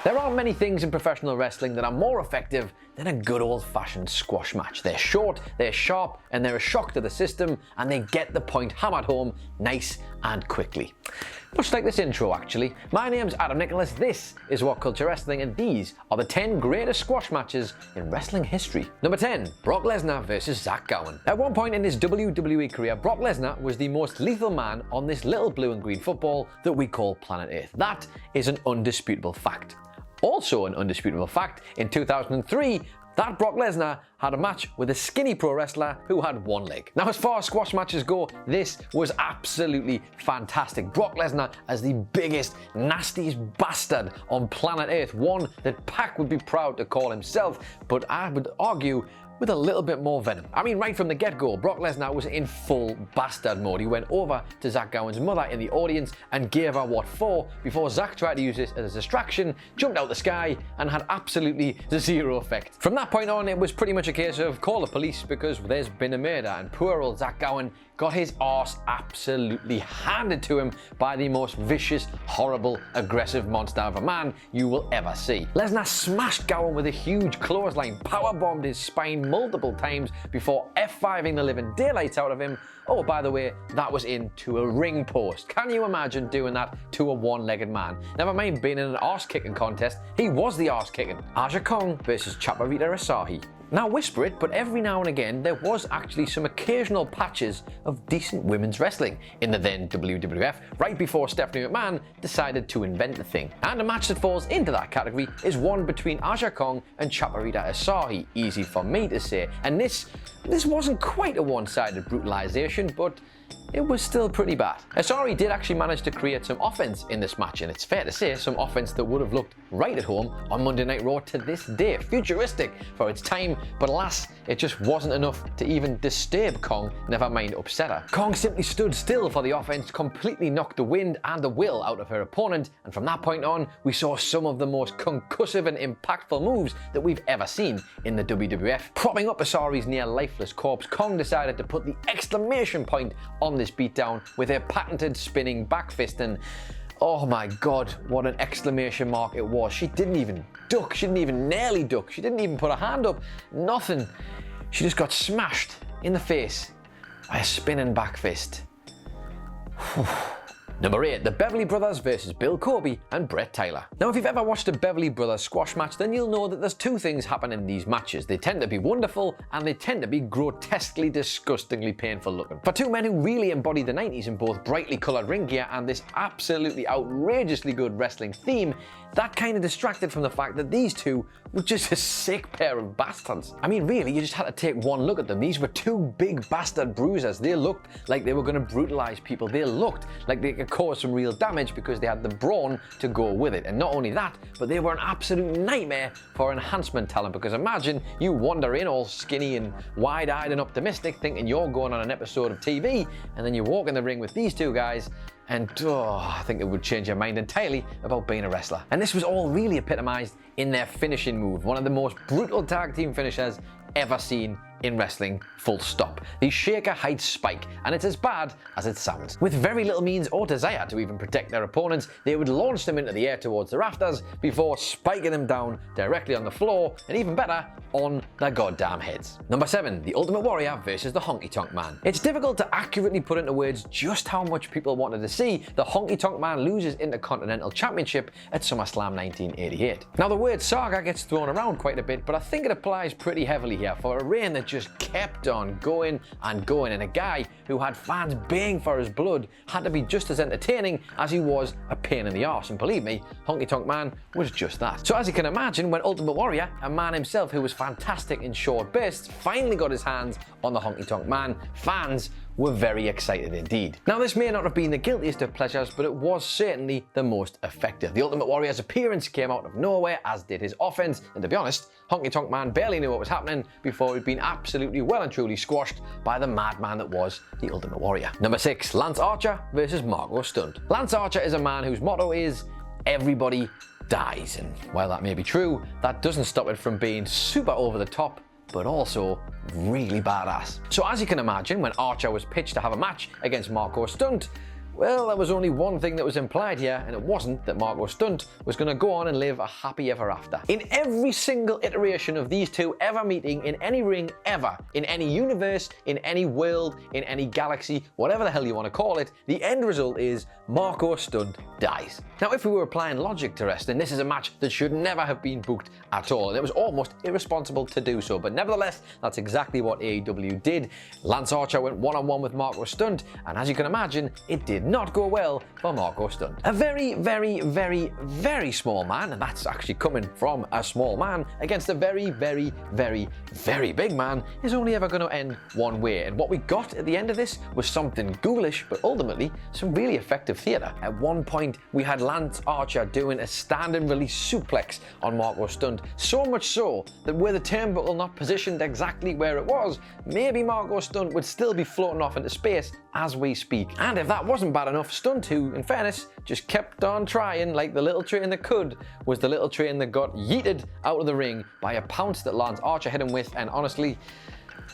There aren't many things in professional wrestling that are more effective than a good old-fashioned squash match. They're short, they're sharp, and they're a shock to the system, and they get the point hammered home nice and quickly. Much like this intro, actually. My name's Adam Nicholas, this is What Culture Wrestling, and these are the 10 greatest squash matches in wrestling history. Number 10, Brock Lesnar vs. Zach Gowen. At one point in his WWE career, Brock Lesnar was the most lethal man on this little blue and green football that we call Planet Earth. That is an undisputable fact. Also an undisputable fact, in 2003, that Brock Lesnar had a match with a skinny pro wrestler who had one leg. Now, as far as squash matches go, this was absolutely fantastic. Brock Lesnar as the biggest, nastiest bastard on planet Earth, one that Pac would be proud to call himself, but I would argue with a little bit more venom. I mean, right from the get-go, Brock Lesnar was in full bastard mode. He went over to Zach Gowen's mother in the audience and gave her what for before Zach tried to use this as a distraction, jumped out the sky, and had absolutely zero effect. From that point on, it was pretty much a case of call the police because there's been a murder, and poor old Zach Gowen got his arse absolutely handed to him by the most vicious, horrible, aggressive monster of a man you will ever see. Lesnar smashed Gowen with a huge clothesline, powerbombed his spine multiple times before F5ing the living daylights out of him. Oh, by the way, that was into a ring post. Can you imagine doing that to a one-legged man? Never mind being in an arse-kicking contest, he was the arse-kicking. Aja Kong versus Chaparita Asahi. Now whisper it, but every now and again there was actually some occasional patches of decent women's wrestling in the then WWF, right before Stephanie McMahon decided to invent the thing. And a match that falls into that category is one between Aja Kong and Chaparita Asahi, easy for me to say. And this wasn't quite a one-sided brutalization, but it was still pretty bad. Asahi did actually manage to create some offense in this match, and it's fair to say some offense that would have looked right at home on Monday Night Raw to this day. Futuristic for its time, but alas, it just wasn't enough to even disturb Kong, never mind upset her. Kong simply stood still for the offense, completely knocked the wind and the will out of her opponent, and from that point on, we saw some of the most concussive and impactful moves that we've ever seen in the WWF. Propping up Asahi's near lifeless corpse, Kong decided to put the exclamation point on this beatdown with her patented spinning back fist, and oh my god, what an exclamation mark it was. She didn't even duck, she didn't even nearly duck, she didn't even put her hand up, nothing. She just got smashed in the face by a spinning back fist. Number 8, the Beverly Brothers versus Bill Koby and Brett Tyler. Now, if you've ever watched a Beverly Brothers squash match, then you'll know that there's two things happen in these matches. They tend to be wonderful, and they tend to be grotesquely, disgustingly painful looking. For two men who really embody the 90s in both brightly coloured ring gear and this absolutely outrageously good wrestling theme, that kind of distracted from the fact that these two were just a sick pair of bastards. I mean, really, you just had to take one look at them. These were two big bastard bruisers. They looked like they were going to brutalize people. They looked like they could cause some real damage because they had the brawn to go with it. And not only that, but they were an absolute nightmare for enhancement talent, because imagine you wander in all skinny and wide-eyed and optimistic thinking you're going on an episode of TV, and then you walk in the ring with these two guys and I think it would change your mind entirely about being a wrestler. And this was all really epitomized in their finishing move, one of the most brutal tag team finishers ever seen in wrestling, full stop. The Shaker Heights Spike, and it's as bad as it sounds. With very little means or desire to even protect their opponents, they would launch them into the air towards the rafters before spiking them down directly on the floor, and even better, on their goddamn heads. Number 7, the Ultimate Warrior versus the Honky Tonk Man. It's difficult to accurately put into words just how much people wanted to see the Honky Tonk Man loses Intercontinental Championship at SummerSlam 1988. Now, the word saga gets thrown around quite a bit, but I think it applies pretty heavily here for a reign that just kept on going and going, and a guy who had fans baying for his blood had to be just as entertaining as he was a pain in the arse, and believe me, Honky Tonk Man was just that. So as you can imagine, when Ultimate Warrior, a man himself who was fantastic in short bursts, finally got his hands on the Honky Tonk Man, fans were very excited indeed. Now, this may not have been the guiltiest of pleasures, but it was certainly the most effective. The Ultimate Warrior's appearance came out of nowhere, as did his offense, and to be honest, Honky Tonk Man barely knew what was happening before he'd been absolutely well and truly squashed by the madman that was the Ultimate Warrior. Number 6, Lance Archer versus MARKO Stunt. Lance Archer is a man whose motto is everybody dies, and while that may be true, that doesn't stop it from being super over the top, but also really badass. So as you can imagine, when Archer was pitched to have a match against MARKO Stunt, Well, there was only one thing that was implied here, and it wasn't that Marko STUNT was going to go on and live a happy ever after. In every single iteration of these two ever meeting in any ring ever, in any universe, in any world, in any galaxy, whatever the hell you want to call it, the end result is Marko STUNT dies. Now, if we were applying logic to wrestling, this is a match that should never have been booked at all, and it was almost irresponsible to do so, but nevertheless, that's exactly what AEW did. Lance Archer went one-on-one with Marko STUNT, and as you can imagine, it did not go well for Marko STUNT. A very, very, very, very small man, and that's actually coming from a small man, against a very, very, very, very big man, is only ever going to end one way, and what we got at the end of this was something ghoulish, but ultimately some really effective theatre. At one point, we had Lance Archer doing a stand-and release suplex on Marko STUNT, so much so that were the turnbuckle not positioned exactly where it was, maybe Marko STUNT would still be floating off into space as we speak. And if that wasn't bad enough, STUNT, who, in fairness, just kept on trying like the little train that could, was the little train that got yeeted out of the ring by a pounce that Lance Archer hit him with, and honestly,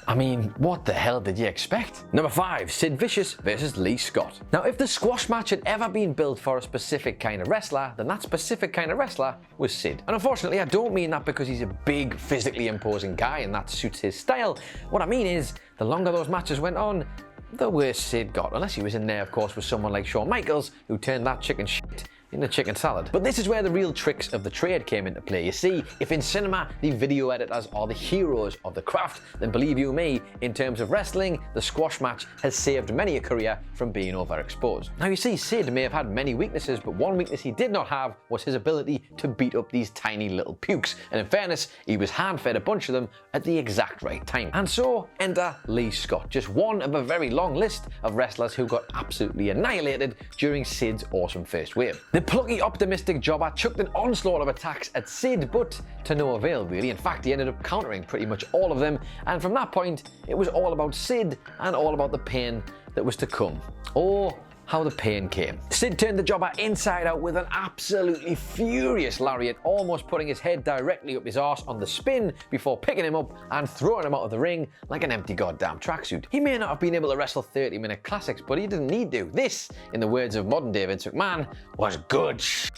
I mean, what the hell did you expect? Number 5, Sid Vicious versus Lee Scott. Now, if the squash match had ever been built for a specific kind of wrestler, then that specific kind of wrestler was Sid. And unfortunately, I don't mean that because he's a big, physically imposing guy and that suits his style. What I mean is, the longer those matches went on, the worse Sid got. Unless he was in there, of course, with someone like Shawn Michaels, who turned that chicken shit into chicken salad. But this is where the real tricks of the trade came into play. You see, if in cinema the video editors are the heroes of the craft, then believe you me, in terms of wrestling, the squash match has saved many a career from being overexposed. Now you see, Sid may have had many weaknesses, but one weakness he did not have was his ability to beat up these tiny little pukes. And in fairness, he was hand-fed a bunch of them at the exact right time. And so, enter Lee Scott, just one of a very long list of wrestlers who got absolutely annihilated during Sid's awesome first wave. The plucky, optimistic jobber chucked an onslaught of attacks at Sid, but to no avail really. In fact, he ended up countering pretty much all of them, and from that point, it was all about Sid and all about the pain that was to come. Or how the pain came. Sid turned the jobber inside out with an absolutely furious lariat, almost putting his head directly up his arse on the spin before picking him up and throwing him out of the ring like an empty goddamn tracksuit. He may not have been able to wrestle 30-minute classics, but he didn't need to. This, in the words of modern day Vince McMahon, was good shit.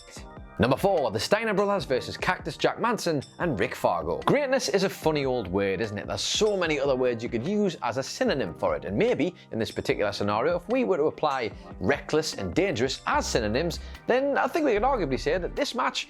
Number 4, the Steiner brothers versus Cactus Jack Manson and Rick Fargo. Greatness is a funny old word, isn't it? There's so many other words you could use as a synonym for it, and maybe in this particular scenario, if we were to apply reckless and dangerous as synonyms, then I think we could arguably say that this match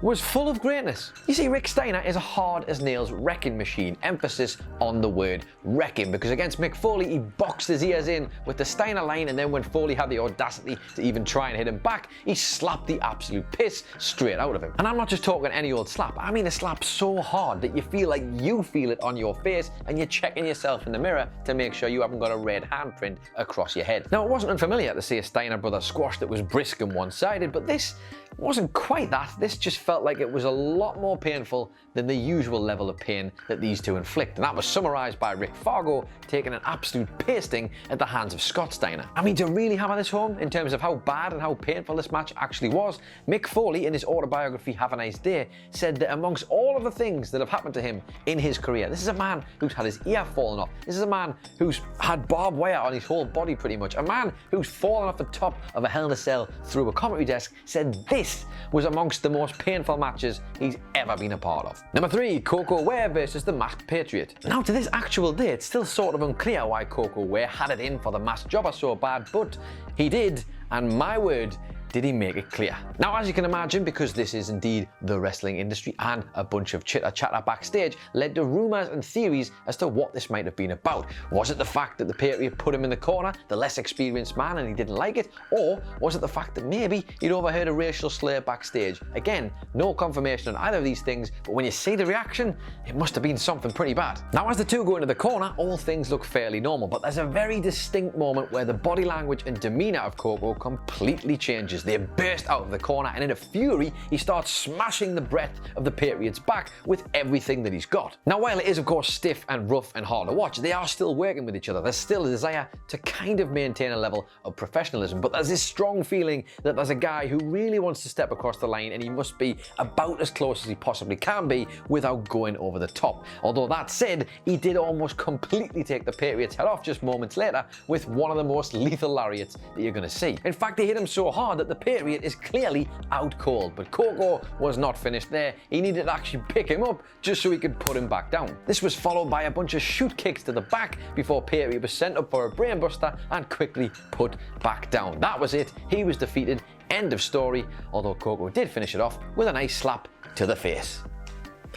was full of greatness. You see, Rick Steiner is a hard-as-nails wrecking machine, emphasis on the word wrecking, because against Mick Foley, he boxed his ears in with the Steiner line, and then when Foley had the audacity to even try and hit him back, he slapped the absolute piss straight out of him. And I'm not just talking any old slap, I mean a slap so hard that you feel like you feel it on your face, and you're checking yourself in the mirror to make sure you haven't got a red handprint across your head. Now, it wasn't unfamiliar to see a Steiner Brothers squash that was brisk and one-sided, but this wasn't quite that. This just felt like it was a lot more painful than the usual level of pain that these two inflict, and that was summarized by Rick Fargo taking an absolute pasting at the hands of Scott Steiner. I mean, to really hammer this home in terms of how bad and how painful this match actually was, Mick Foley, in his autobiography Have a Nice Day, said that amongst all of the things that have happened to him in his career, this is a man who's had his ear fallen off, this is a man who's had barbed wire on his whole body pretty much, a man who's fallen off the top of a Hell in a Cell through a commentary desk, said this was amongst the most painful matches he's ever been a part of. Number 3, KOKO WARE versus the Masked Patriot. Now, to this actual day, it's still sort of unclear why KOKO WARE had it in for the masked jobber so bad, but he did, and my word, did he make it clear. Now, as you can imagine, because this is indeed the wrestling industry and a bunch of chitter-chatter backstage led to rumours and theories as to what this might have been about. Was it the fact that the Patriot put him in the corner, the less experienced man, and he didn't like it? Or was it the fact that maybe he'd overheard a racial slur backstage? Again, no confirmation on either of these things, but when you see the reaction, it must have been something pretty bad. Now, as the two go into the corner, all things look fairly normal, but there's a very distinct moment where the body language and demeanour of KOKO completely changes. punches. They burst out of the corner, and in a fury, he starts smashing the breadth of the Patriot's back with everything that he's got. Now, while it is of course stiff and rough and hard to watch, they are still working with each other. There's still a desire to kind of maintain a level of professionalism, but there's this strong feeling that there's a guy who really wants to step across the line, and he must be about as close as he possibly can be without going over the top. Although that said, he did almost completely take the Patriot's head off just moments later with one of the most lethal lariats that you're going to see. In fact, he hit him so hard that the Patriot is clearly out cold, but KOKO was not finished there. He needed to actually pick him up just so he could put him back down. This was followed by a bunch of shoot kicks to the back before Patriot was sent up for a brainbuster and quickly put back down. That was it. He was defeated. End of story, although KOKO did finish it off with a nice slap to the face.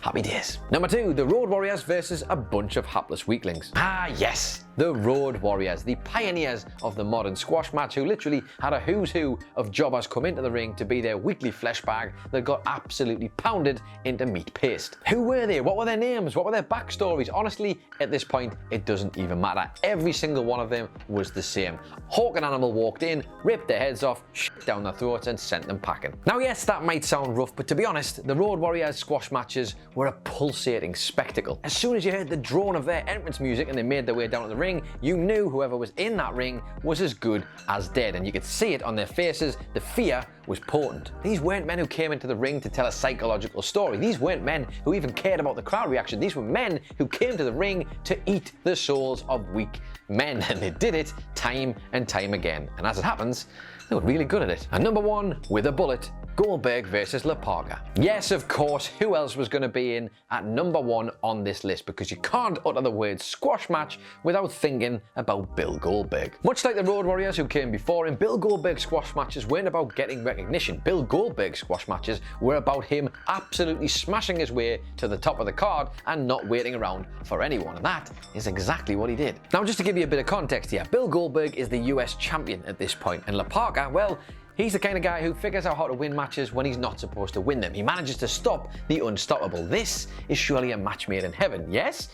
Happy days. Number 2, the Road Warriors versus a bunch of hapless weaklings. Ah yes, the Road Warriors, the pioneers of the modern squash match, who literally had a who's who of jobbers come into the ring to be their weekly flesh bag that got absolutely pounded into meat paste. Who were they? What were their names? What were their backstories? Honestly, at this point, it doesn't even matter. Every single one of them was the same. Hawk and Animal walked in, ripped their heads off, shit down their throats and sent them packing. Now yes, that might sound rough, but to be honest, the Road Warriors squash matches were a pulsating spectacle. As soon as you heard the drone of their entrance music and they made their way down to the ring, you knew whoever was in that ring was as good as dead, and you could see it on their faces. The fear was potent. These weren't men who came into the ring to tell a psychological story. These weren't men who even cared about the crowd reaction. These were men who came to the ring to eat the souls of weak men, and they did it time and time again. And as it happens, they were really good at it. And number 1, with a bullet, Goldberg versus La Parka. Yes, of course, who else was going to be in at number 1 on this list, because you can't utter the word squash match without thinking about Bill Goldberg. Much like the Road Warriors who came before him, Bill Goldberg's squash matches weren't about getting recognition. Bill Goldberg's squash matches were about him absolutely smashing his way to the top of the card and not waiting around for anyone, and that is exactly what he did. Now, just to give you a bit of context here, Bill Goldberg is the US champion at this point, and La Parka, well, he's the kind of guy who figures out how to win matches when he's not supposed to win them. He manages to stop the unstoppable. This is surely a match made in heaven, yes?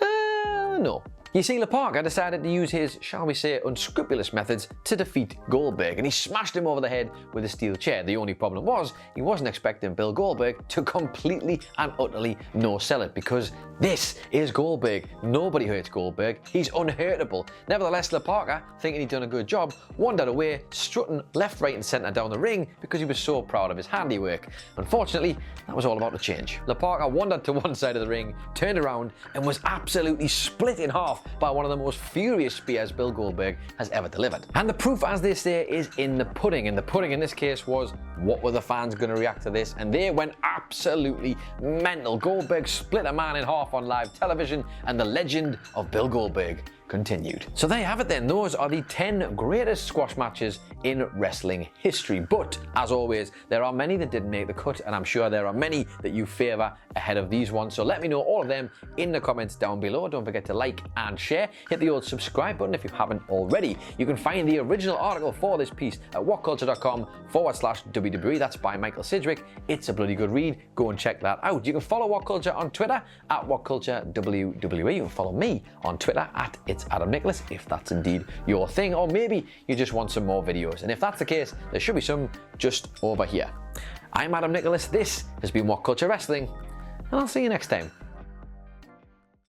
No. You see, La Parka decided to use his, shall we say, unscrupulous methods to defeat Goldberg, and he smashed him over the head with a steel chair. The only problem was, he wasn't expecting Bill Goldberg to completely and utterly no-sell it, because this is Goldberg. Nobody hurts Goldberg. He's unhurtable. Nevertheless, La Parka, thinking he'd done a good job, wandered away, strutting left, right and centre down the ring because he was so proud of his handiwork. Unfortunately, that was all about to change. La Parka wandered to one side of the ring, turned around and was absolutely split in half by one of the most furious spears Bill Goldberg has ever delivered. And the proof, as they say, is in the pudding. And the pudding in this case was, what were the fans going to react to this? And they went absolutely mental. Goldberg split a man in half on live television, and the legend of Bill Goldberg continued. So there you have it then. Those are the 10 greatest squash matches in wrestling history. But as always, there are many that didn't make the cut, and I'm sure there are many that you favour ahead of these ones. So let me know all of them in the comments down below. Don't forget to like and share. Hit the old subscribe button if you haven't already. You can find the original article for this piece at whatculture.com/WWE. That's by Michael Sidgwick. It's a bloody good read. Go and check that out. You can follow What Culture on Twitter at WhatCultureWWE. You can follow me on Twitter at It's Adam Nicholas, if that's indeed your thing, or maybe you just want some more videos, and if that's the case, there should be some just over here. I'm Adam Nicholas, this has been What Culture Wrestling, and I'll see you next time.